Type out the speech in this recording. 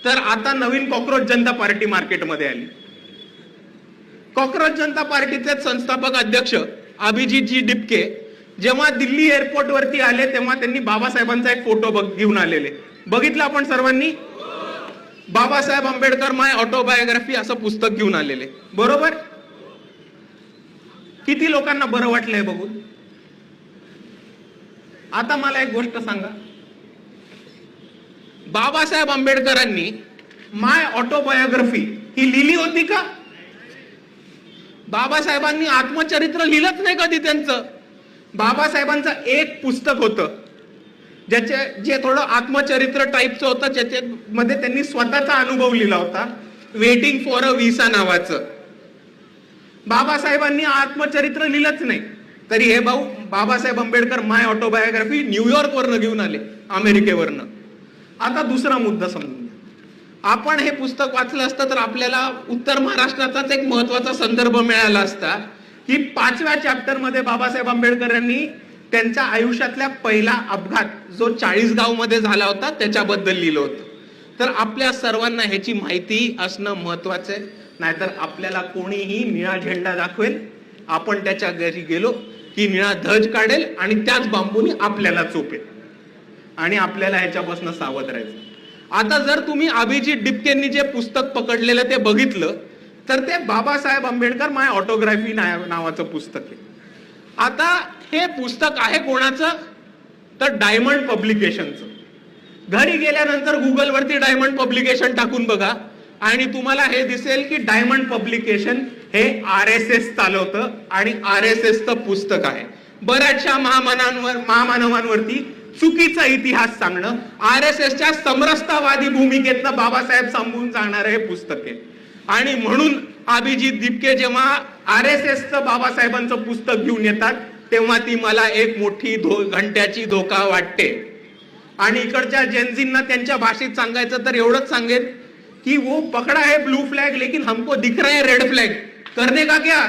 तर आता नवीन कॉक्रोच जनता पार्टी मार्केटमध्ये आली. कॉक्रोच जनता पार्टीचे संस्थापक अध्यक्ष अभिजितजी डिपके जेव्हा दिल्ली एअरपोर्ट वरती आले तेव्हा त्यांनी बाबासाहेबांचा एक फोटो घेऊन आलेले. बघितलं आपण सर्वांनी. बाबासाहेब आंबेडकर माय ऑटोबायोग्राफी असं पुस्तक घेऊन आलेले, बरोबर. किती लोकांना बरं वाटलंय बघून. आता मला एक गोष्ट सांगा, बाबासाहेब आंबेडकरांनी माय ऑटोबायोग्राफी ही लिहिली होती का? बाबासाहेबांनी आत्मचरित्र लिहिलंच नाही कधी त्यांचं. बाबासाहेबांचं एक पुस्तक होतं जे थोडं आत्मचरित्र टाईपचं होतं, ज्याच्यामध्ये त्यांनी स्वतःचा अनुभव लिहिला होता, वेटिंग फॉर अ व्हिसा नावाचं. बाबासाहेबांनी आत्मचरित्र लिहिलंच नाही. तरी हे भाऊ बाबासाहेब आंबेडकर माय ऑटोबायोग्राफी न्यूयॉर्क वरनं घेऊन आले, अमेरिकेवरनं. आता दुसरा मुद्दा समजून घ्या. आपण हे पुस्तक वाचलं असतं तर आपल्याला उत्तर महाराष्ट्राचाच एक महत्वाचा संदर्भ मिळाला असता की 5व्या चॅप्टर मध्ये बाबासाहेब आंबेडकर यांनी त्यांच्या आयुष्यातल्या पहिला अपघात जो 40गाव मध्ये झाला होता त्याच्याबद्दल लिहिलं होतं. तर आपल्या सर्वांना ह्याची माहिती असणं महत्वाचं आहे. नाहीतर आपल्याला कोणीही निळा झेंडा दाखवेल, आपण त्याच्या घरी गेलो की निळा ध्वज काढेल आणि त्याच बांबूनी आपल्याला चोपेल आणि आपल्याला ह्याच्यापासून सावध राहायचं. आता जर तुम्ही अभिजित डिपकेंनी जे पुस्तक पकडलेलं ते बघितलं तर ते बाबासाहेब आंबेडकर माय ऑटोग्राफी नावाचं पुस्तक आहे. आता हे पुस्तक आहे कोणाचं? तर डायमंड पब्लिकेशनचं. घरी गेल्यानंतर गुगल वरती डायमंड पब्लिकेशन टाकून बघा आणि तुम्हाला हे दिसेल की डायमंड पब्लिकेशन हे RSS चालवतं आणि RSSचं पुस्तक आहे. बऱ्याचशा महामानवांवरती चुकीचा इतिहास सांगणं, RSSच्या समरसतावादी भूमिकेतनं बाबासाहेब सांगून सांगणारं हे पुस्तक आहे. आणि म्हणून अभिजित डिपके जेव्हा RSSचं बाबासाहेबांचं पुस्तक घेऊन येतात तेव्हा ती मला एक मोठी घंट्याची धोका वाटते. आणि इकडच्या जेनझींना त्यांच्या भाषेत सांगायचं तर एवढंच सांगेल की वो पकडा है ब्लू फ्लॅग लेकिन हमको दिख रहा है रेड फ्लॅग, करने का क्या.